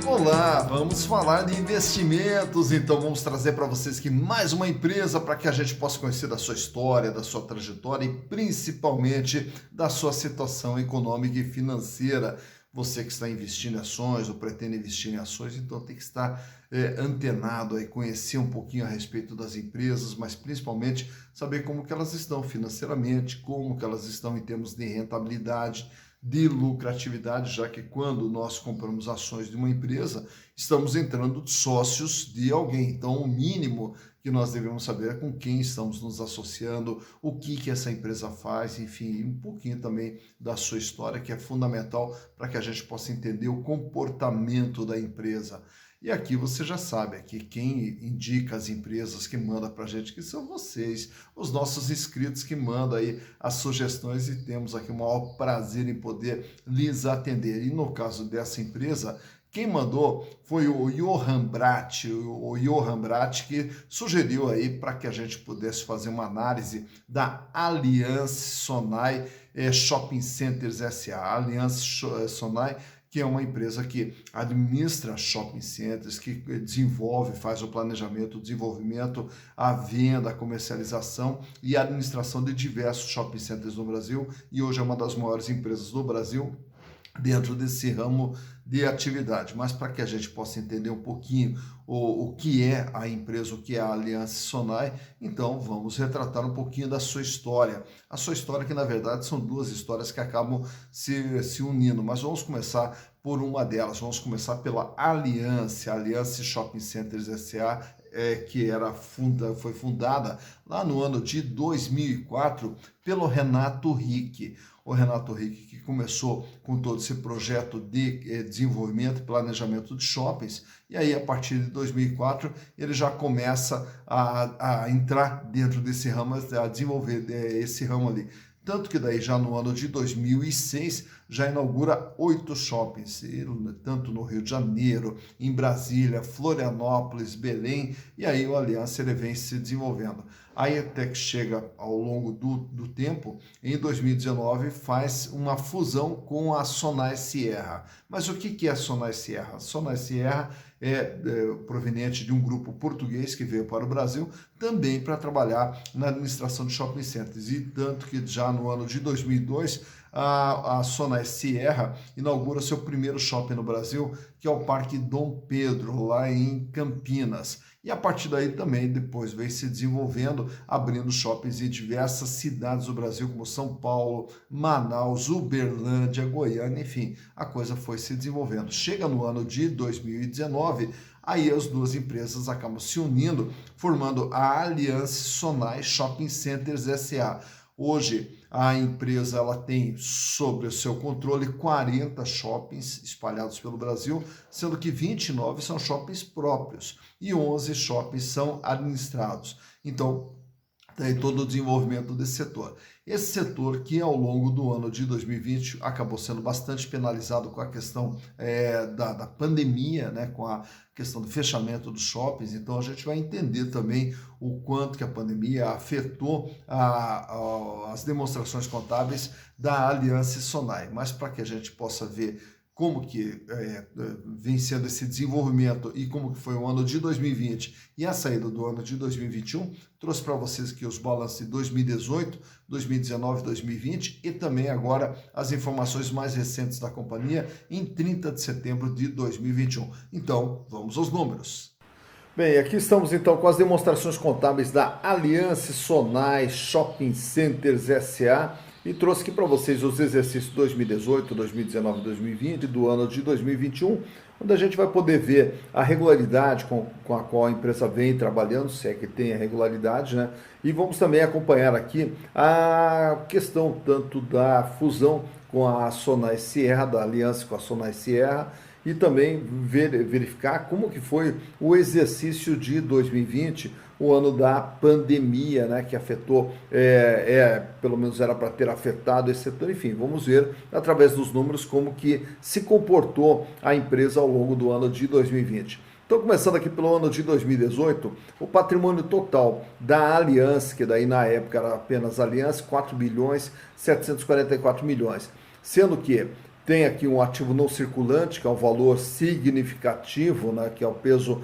Olá, vamos falar de investimentos, então vamos trazer para vocês aqui mais uma empresa para que a gente possa conhecer da sua história, da sua trajetória e principalmente da sua situação econômica e financeira. Você que está investindo em ações ou pretende investir em ações, então tem que estar antenado aí, conhecer um pouquinho a respeito das empresas, mas principalmente saber como que elas estão financeiramente, como que elas estão em termos de rentabilidade, de lucratividade, já que quando nós compramos ações de uma empresa, estamos entrando sócios de alguém. Então, o mínimo que nós devemos saber é com quem estamos nos associando, o que essa empresa faz, enfim, um pouquinho também da sua história, que é fundamental para que a gente possa entender o comportamento da empresa. E aqui você já sabe, aqui quem indica as empresas que manda para a gente, que são vocês, os nossos inscritos que mandam aí as sugestões e temos aqui o maior prazer em poder lhes atender. E no caso dessa empresa, quem mandou foi o Johan Brat, que sugeriu aí para que a gente pudesse fazer uma análise da Alliance Sonae Shopping Centers S.A. Alliance Sonae, que é uma empresa que administra shopping centers, que desenvolve, faz o planejamento, o desenvolvimento, a venda, a comercialização e a administração de diversos shopping centers no Brasil, e hoje é uma das maiores empresas do Brasil dentro desse ramo de atividade. Mas para que a gente possa entender um pouquinho o que é a empresa, o que é a Alliance Sonae, então vamos retratar um pouquinho da sua história. A sua história que, na verdade, são duas histórias que acabam se unindo, mas vamos começar por uma delas. Vamos começar pela Alliance Shopping Centers S.A., que foi fundada lá no ano de 2004 pelo Renato Rick. O Renato Rick, que começou com todo esse projeto de desenvolvimento e planejamento de shoppings, e aí a partir de 2004 ele já começa a entrar dentro desse ramo, a desenvolver esse ramo ali. Tanto que daí já no ano de 2006 já inaugura 8 shoppings, tanto no Rio de Janeiro, em Brasília, Florianópolis, Belém, e aí o Alliance ele vem se desenvolvendo. Aí até que chega ao longo do tempo, em 2019 faz uma fusão com a Sonae Sierra. Mas o que é a Sonae Sierra? A Sonae Sierra é proveniente de um grupo português que veio para o Brasil também para trabalhar na administração de shopping centers. E tanto que já no ano de 2002, a Sonae Sierra inaugura seu primeiro shopping no Brasil, que é o Parque Dom Pedro, lá em Campinas. E a partir daí também depois vem se desenvolvendo, abrindo shoppings em diversas cidades do Brasil, como São Paulo, Manaus, Uberlândia, Goiânia, enfim, a coisa foi se desenvolvendo. Chega no ano de 2019, aí as duas empresas acabam se unindo, formando a Alliance Sonae Shopping Centers S.A. Hoje, a empresa ela tem sob o seu controle 40 shoppings espalhados pelo Brasil, sendo que 29 são shoppings próprios e 11 shoppings são administrados. Então, tem todo o desenvolvimento desse setor. Esse setor que ao longo do ano de 2020 acabou sendo bastante penalizado com a questão da pandemia, né, com a questão do fechamento dos shoppings, então a gente vai entender também o quanto que a pandemia afetou as demonstrações contábeis da Alliance Sonae. Mas para que a gente possa ver como que vem sendo esse desenvolvimento e como que foi o ano de 2020 e a saída do ano de 2021, trouxe para vocês aqui os balanços de 2018, 2019, 2020 e também agora as informações mais recentes da companhia em 30 de setembro de 2021. Então, vamos aos números. Bem, aqui estamos então com as demonstrações contábeis da Alliance Sonae Shopping Centers S.A., e trouxe aqui para vocês os exercícios 2018, 2019 e 2020 do ano de 2021, onde a gente vai poder ver a regularidade com a qual a empresa vem trabalhando, se é que tem a regularidade, né? E vamos também acompanhar aqui a questão tanto da fusão com a Sonae Sierra, da aliança com a Sonae Sierra, e também verificar como que foi o exercício de 2020, o ano da pandemia, né, que afetou, pelo menos era para ter afetado esse setor. Enfim, vamos ver através dos números como que se comportou a empresa ao longo do ano de 2020. Então, começando aqui pelo ano de 2018, o patrimônio total da Alliance, que daí na época era apenas Alliance, 4 bilhões 744 milhões, sendo que tem aqui um ativo não circulante, que é um valor significativo, né, que é o peso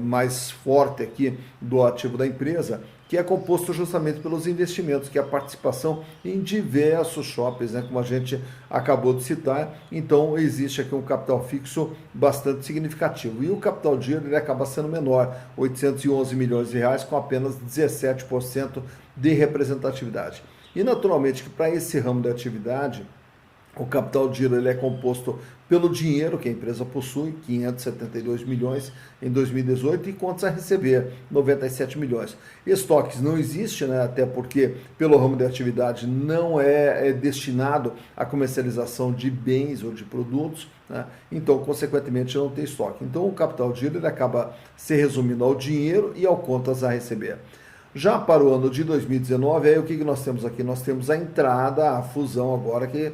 mais forte aqui do ativo da empresa, que é composto justamente pelos investimentos, que é a participação em diversos shoppings, né, como a gente acabou de citar. Então, existe aqui um capital fixo bastante significativo. E o capital giro ele acaba sendo menor, 811 milhões de reais, com apenas 17% de representatividade. E, naturalmente, que para esse ramo de atividade, o capital giro ele é composto pelo dinheiro que a empresa possui, 572 milhões em 2018, e contas a receber, 97 milhões. Estoques não existe, né, até porque pelo ramo de atividade não é destinado à comercialização de bens ou de produtos, né, então, consequentemente, não tem estoque. Então, o capital giro ele acaba se resumindo ao dinheiro e ao contas a receber. Já para o ano de 2019, aí o que nós temos aqui? Nós temos a entrada, a fusão agora que,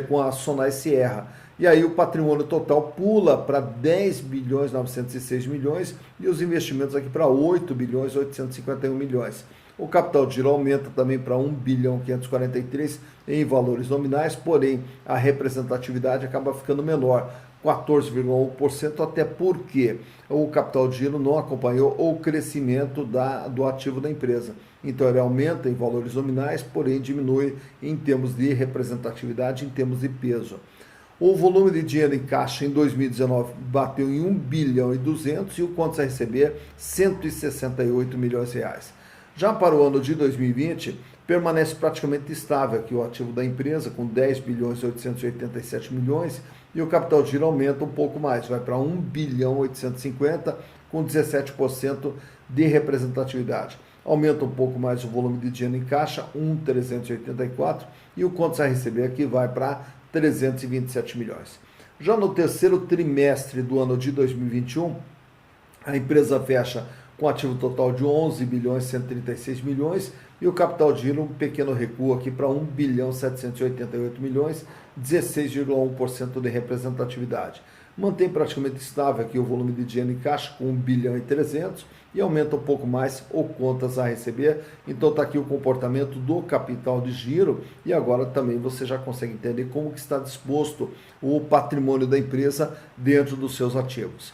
com a Sonai Sierra. E aí o patrimônio total pula para 10 bilhões 906 milhões e os investimentos aqui para 8 bilhões 851 milhões. O capital giro aumenta também para 1 bilhão 543 em valores nominais, porém a representatividade acaba ficando menor, 14,1%, até porque o capital giro não acompanhou o crescimento do ativo da empresa. Então ele aumenta em valores nominais, porém diminui em termos de representatividade, em termos de peso. O volume de dinheiro em caixa em 2019 bateu em 1 bilhão e 200 e o contas a receber 168 milhões de reais. Já para o ano de 2020, permanece praticamente estável aqui o ativo da empresa, com 10 bilhões e 887 milhões, e o capital giro aumenta um pouco mais, vai para 1 bilhão 850, com 17% de representatividade. Aumenta um pouco mais o volume de dinheiro em caixa, 1.384, e o contas a receber aqui vai para 327 milhões. Já no terceiro trimestre do ano de 2021, a empresa fecha com ativo total de 11 bilhões 136 milhões e o capital giro um pequeno recuo aqui para 1 bilhão 788 milhões, 16,1% de representatividade. Mantém praticamente estável aqui o volume de dinheiro em caixa com 1 bilhão e 300 e aumenta um pouco mais o contas a receber. Então está aqui o comportamento do capital de giro e agora também você já consegue entender como que está disposto o patrimônio da empresa dentro dos seus ativos.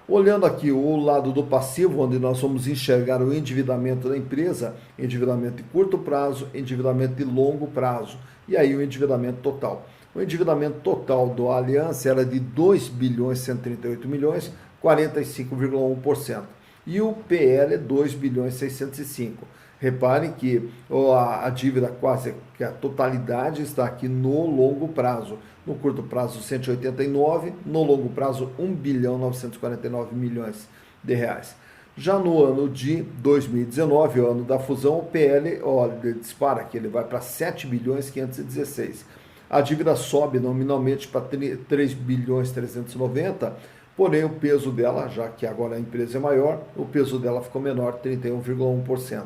Olhando aqui o lado do passivo, onde nós vamos enxergar o endividamento da empresa, endividamento de curto prazo, endividamento de longo prazo e aí o endividamento total. O endividamento total do Aliança era de 2 bilhões 138 milhões, 45,1%. E o PL é 2 bilhões 605. Reparem que a dívida quase que a totalidade está aqui no longo prazo. No curto prazo 189, no longo prazo 1 bilhão 949 milhões de reais. Já no ano de 2019, o ano da fusão, o PL ele dispara aqui, ele vai para 7 bilhões 516. A dívida sobe nominalmente para 3 bilhões 390, porém o peso dela, já que agora a empresa é maior, o peso dela ficou menor, 31,1%.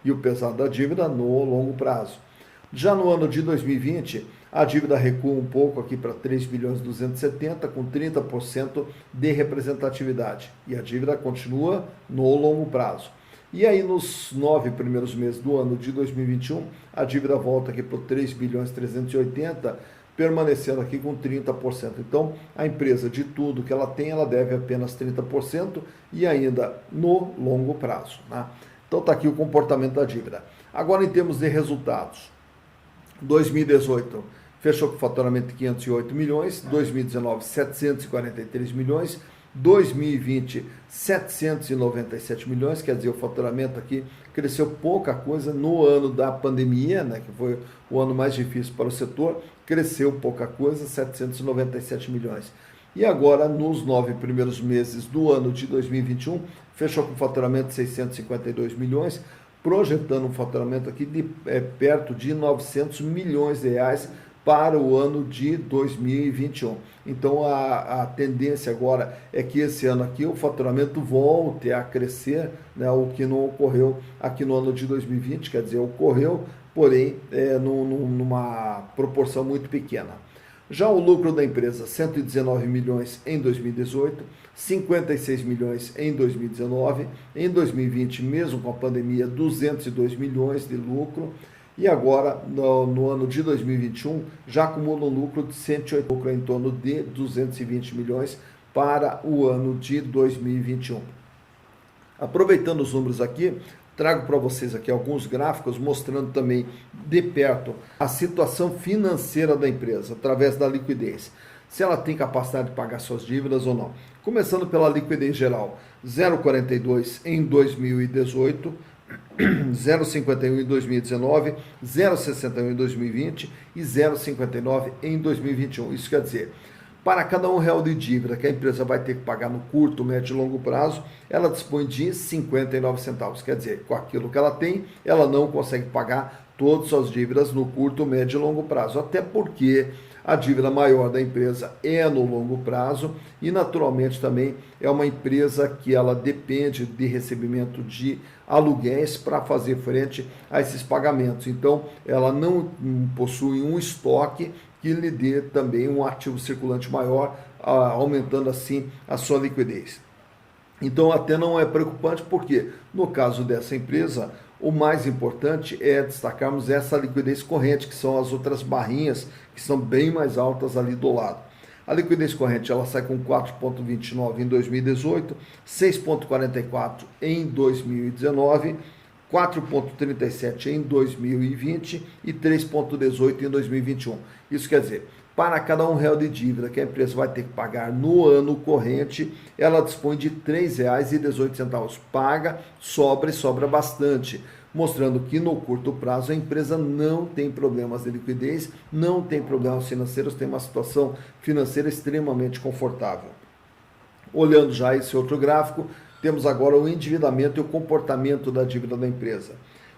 E o pesado da dívida no longo prazo. Já no ano de 2020, a dívida recua um pouco aqui para 3 bilhões 270, com 30% de representatividade. E a dívida continua no longo prazo. E aí, nos 9 primeiros meses do ano de 2021, a dívida volta aqui para 3 bilhões 380, permanecendo aqui com 30%. Então, a empresa, de tudo que ela tem, ela deve apenas 30% e ainda no longo prazo, né? Então, está aqui o comportamento da dívida. Agora, em termos de resultados, 2018 fechou com faturamento de 508 milhões, 2019 743 milhões, 2020 797 milhões, quer dizer, o faturamento aqui cresceu pouca coisa no ano da pandemia, né, que foi o ano mais difícil para o setor, cresceu pouca coisa, 797 milhões. E agora, nos 9 primeiros meses do ano de 2021, fechou com faturamento de 652 milhões, projetando um faturamento aqui de perto de 900 milhões de reais para o ano de 2021. Então a tendência agora é que esse ano aqui o faturamento volte a crescer, né, o que não ocorreu aqui no ano de 2020, quer dizer, ocorreu, porém numa proporção muito pequena. Já o lucro da empresa, 119 milhões em 2018, 56 milhões em 2019, em 2020, mesmo com a pandemia, 202 milhões de lucro, e agora, no ano de 2021, já acumula um lucro de 108, lucro em torno de 220 milhões para o ano de 2021. Aproveitando os números aqui, trago para vocês aqui alguns gráficos mostrando também de perto a situação financeira da empresa, através da liquidez. Se ela tem capacidade de pagar suas dívidas ou não. Começando pela liquidez geral, 0,42 em 2018, 0,51 em 2019, 0,61 em 2020 e 0,59 em 2021. Isso quer dizer, para cada R$1 de dívida que a empresa vai ter que pagar no curto, médio e longo prazo, ela dispõe de 59 centavos. Quer dizer, com aquilo que ela tem, ela não consegue pagar todas as suas dívidas no curto, médio e longo prazo. Até porque a dívida maior da empresa é no longo prazo e, naturalmente, também é uma empresa que ela depende de recebimento de aluguéis para fazer frente a esses pagamentos. Então, ela não possui um estoque que lhe dê também um ativo circulante maior, aumentando assim a sua liquidez. Então, até não é preocupante, porque no caso dessa empresa, o mais importante é destacarmos essa liquidez corrente, que são as outras barrinhas, que são bem mais altas ali do lado. A liquidez corrente ela sai com 4,29 em 2018, 6,44 em 2019, 4,37 em 2020 e 3,18 em 2021. Isso quer dizer, para cada R$1 de dívida que a empresa vai ter que pagar no ano corrente, ela dispõe de R$ 3,18. Paga, sobra e sobra bastante, mostrando que no curto prazo a empresa não tem problemas de liquidez, não tem problemas financeiros, tem uma situação financeira extremamente confortável. Olhando já esse outro gráfico, temos agora o endividamento e o comportamento da dívida da empresa.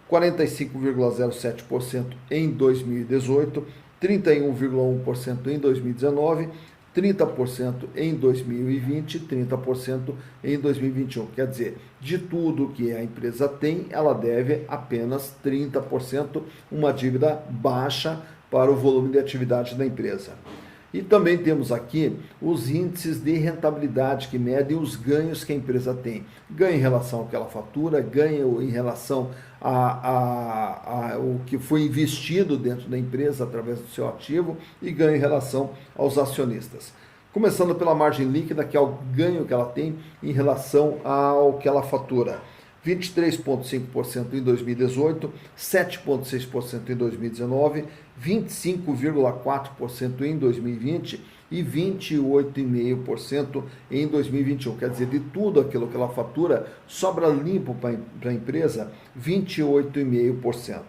45,07% em 2018, 31,1% em 2019, 30% em 2020 e 30% em 2021. Quer dizer, de tudo que a empresa tem, ela deve apenas 30%, uma dívida baixa para o volume de atividade da empresa. E também temos aqui os índices de rentabilidade que medem os ganhos que a empresa tem. Ganho em relação ao que ela fatura, ganho em relação ao que foi investido dentro da empresa através do seu ativo e ganho em relação aos acionistas. Começando pela margem líquida, que é o ganho que ela tem em relação ao que ela fatura. 23,5% em 2018, 7,6% em 2019, 25,4% em 2020 e 28,5% em 2021. Quer dizer, de tudo aquilo que ela fatura, sobra limpo para a empresa 28,5%.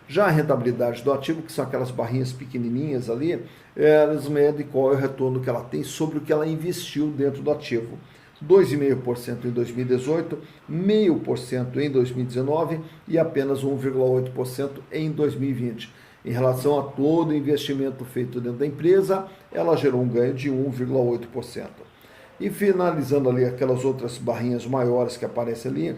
Já a rentabilidade do ativo, que são aquelas barrinhas pequenininhas ali, elas medem qual é o retorno que ela tem sobre o que ela investiu dentro do ativo. 2,5% em 2018, 0,5% em 2019 e apenas 1,8% em 2020. Em relação a todo o investimento feito dentro da empresa, ela gerou um ganho de 1,8%. E finalizando ali aquelas outras barrinhas maiores que aparecem ali,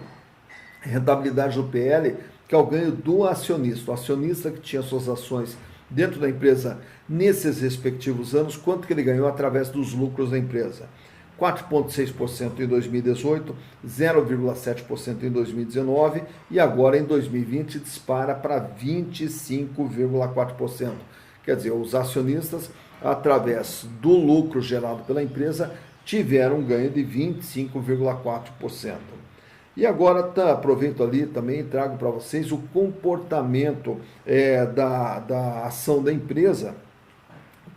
rentabilidade do PL, que é o ganho do acionista. O acionista que tinha suas ações dentro da empresa nesses respectivos anos, quanto que ele ganhou através dos lucros da empresa. 4,6% em 2018, 0,7% em 2019 e agora em 2020 dispara para 25,4%. Quer dizer, os acionistas, através do lucro gerado pela empresa, tiveram um ganho de 25,4%. E agora aproveito ali também e trago para vocês o comportamento da ação da empresa,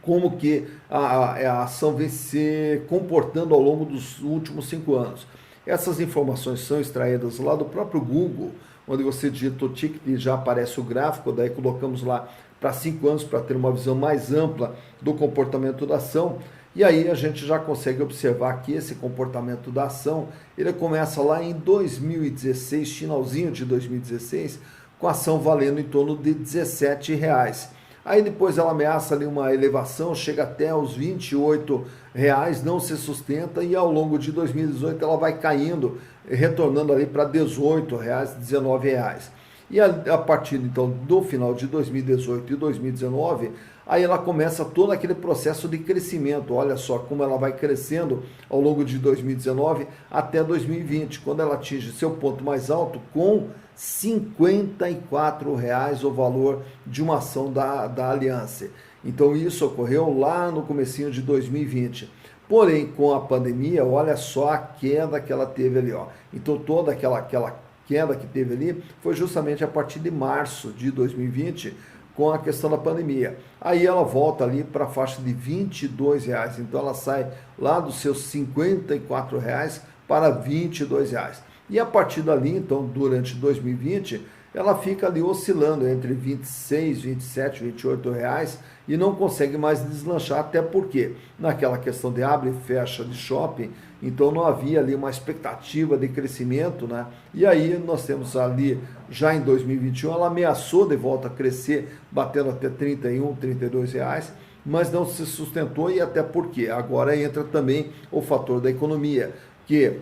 como que a ação vem se comportando ao longo dos últimos 5 anos. Essas informações são extraídas lá do próprio Google, onde você digita o ticket e já aparece o gráfico, daí colocamos lá para 5 anos para ter uma visão mais ampla do comportamento da ação. E aí a gente já consegue observar que esse comportamento da ação, ele começa lá em 2016, finalzinho de 2016, com a ação valendo em torno de R$17. Aí depois ela ameaça ali uma elevação, chega até os R$28, não se sustenta e ao longo de 2018 ela vai caindo, retornando ali para R$18, R$19. E a partir então do final de 2018 e 2019, aí ela começa todo aquele processo de crescimento. Olha só como ela vai crescendo ao longo de 2019 até 2020, quando ela atinge seu ponto mais alto com R$ 54 o valor de uma ação da Aliança. Então isso ocorreu lá no comecinho de 2020. Porém, com a pandemia, olha só a queda que ela teve ali, ó. Então toda aquela queda que teve ali foi justamente a partir de março de 2020, com a questão da pandemia. Aí ela volta ali para a faixa de R$ 22, então ela sai lá dos seus R$ 54 para R$ 22. E a partir dali, então, durante 2020, ela fica ali oscilando entre 26, 27, 28 reais e não consegue mais deslanchar, até porque naquela questão de abre e fecha de shopping, então não havia ali uma expectativa de crescimento, né? E aí nós temos ali, já em 2021, ela ameaçou de volta a crescer, batendo até 31, 32 reais, mas não se sustentou, e até porque agora entra também o fator da economia, que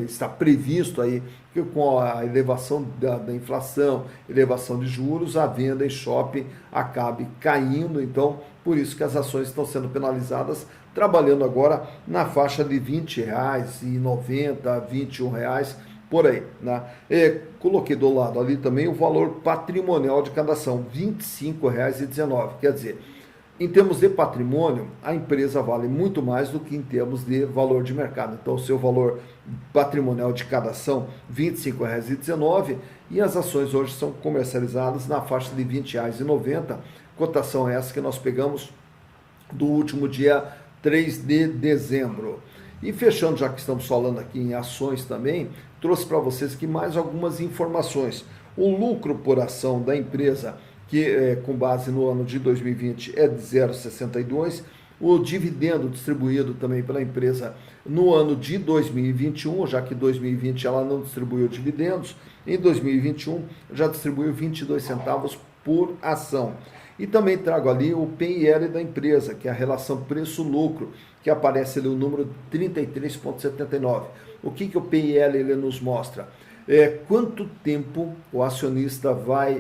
está previsto aí que com a elevação da inflação, elevação de juros, a venda em shopping acabe caindo. Então, por isso que as ações estão sendo penalizadas, trabalhando agora na faixa de R$ 20,90, R$ 21, por aí, né? Coloquei do lado ali também o valor patrimonial de cada ação, R$ 25,19. Quer dizer, em termos de patrimônio, a empresa vale muito mais do que em termos de valor de mercado. Então, o seu valor patrimonial de cada ação, R$ 25,19, e as ações hoje são comercializadas na faixa de R$ 20,90, cotação essa que nós pegamos do último dia 3 de dezembro. E fechando, já que estamos falando aqui em ações também, trouxe para vocês aqui mais algumas informações. O lucro por ação da empresa, que com base no ano de 2020 é de 0,62, o dividendo distribuído também pela empresa no ano de 2021, já que 2020 ela não distribuiu dividendos, em 2021 já distribuiu 22 centavos por ação. E também trago ali o PIL da empresa, que é a relação preço-lucro, que aparece ali o número 33,79. O que o PIL ele nos mostra? Quanto tempo o acionista vai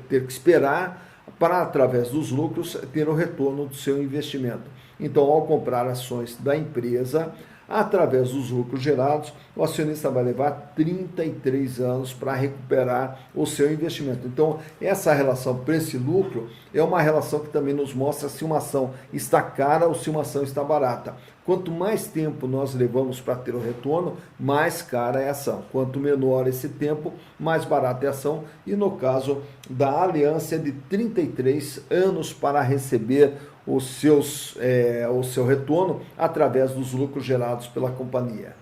ter que esperar para, através dos lucros, ter o retorno do seu investimento. Então, ao comprar ações da empresa, através dos lucros gerados, o acionista vai levar 33 anos para recuperar o seu investimento. Então, essa relação preço e lucro é uma relação que também nos mostra se uma ação está cara ou se uma ação está barata. Quanto mais tempo nós levamos para ter o retorno, mais cara é a ação. Quanto menor esse tempo, mais barata é a ação. E no caso da Aliança, é de 33 anos para receber o seu retorno através dos lucros gerados pela companhia.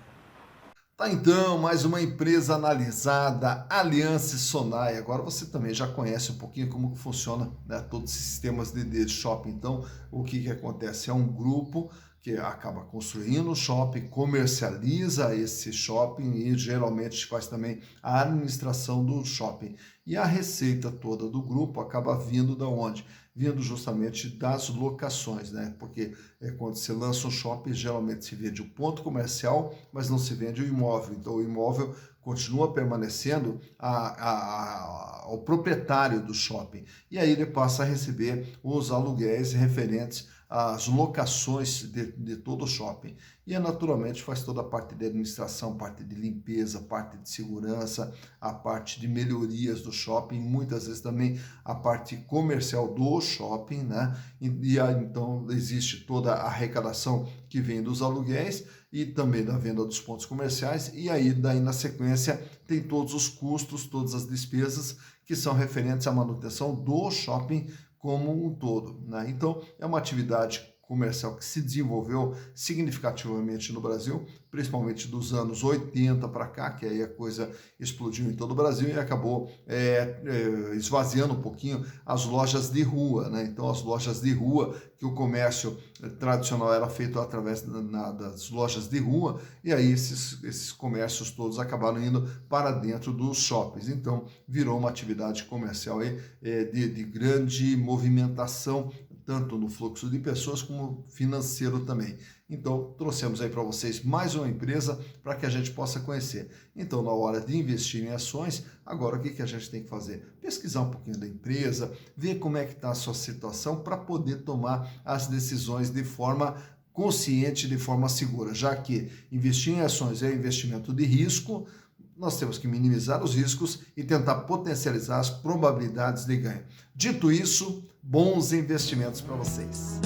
Tá, então, mais uma empresa analisada, Aliança Sonai. Agora você também já conhece um pouquinho como que funciona, né, todos os sistemas de shopping. Então, o que acontece? É um grupo que acaba construindo o shopping, comercializa esse shopping e geralmente faz também a administração do shopping. E a receita toda do grupo acaba vindo da onde? Vindo justamente das locações, né? Porque quando se lança um shopping, geralmente se vende o ponto comercial, mas não se vende o imóvel. Então o imóvel continua permanecendo ao proprietário do shopping. E aí ele passa a receber os aluguéis referentes às locações de todo o shopping. E naturalmente faz toda a parte de administração, parte de limpeza, parte de segurança, a parte de melhorias do shopping, muitas vezes também a parte comercial do shopping, né? E aí, então existe toda a arrecadação que vem dos aluguéis e também da venda dos pontos comerciais, e aí daí na sequência tem todos os custos, todas as despesas que são referentes à manutenção do shopping como um todo, né? Então é uma atividade comercial que se desenvolveu significativamente no Brasil, principalmente dos anos 80 para cá, que aí a coisa explodiu em todo o Brasil e acabou esvaziando um pouquinho as lojas de rua, né? Então as lojas de rua, que o comércio tradicional era feito através das lojas de rua, e aí esses comércios todos acabaram indo para dentro dos shoppings. Então virou uma atividade comercial de grande movimentação, tanto no fluxo de pessoas como financeiro também. Então, trouxemos aí para vocês mais uma empresa para que a gente possa conhecer. Então, na hora de investir em ações, agora o que a gente tem que fazer? Pesquisar um pouquinho da empresa, ver como é que está a sua situação para poder tomar as decisões de forma consciente, de forma segura, já que investir em ações é investimento de risco, nós temos que minimizar os riscos e tentar potencializar as probabilidades de ganho. Dito isso, bons investimentos para vocês.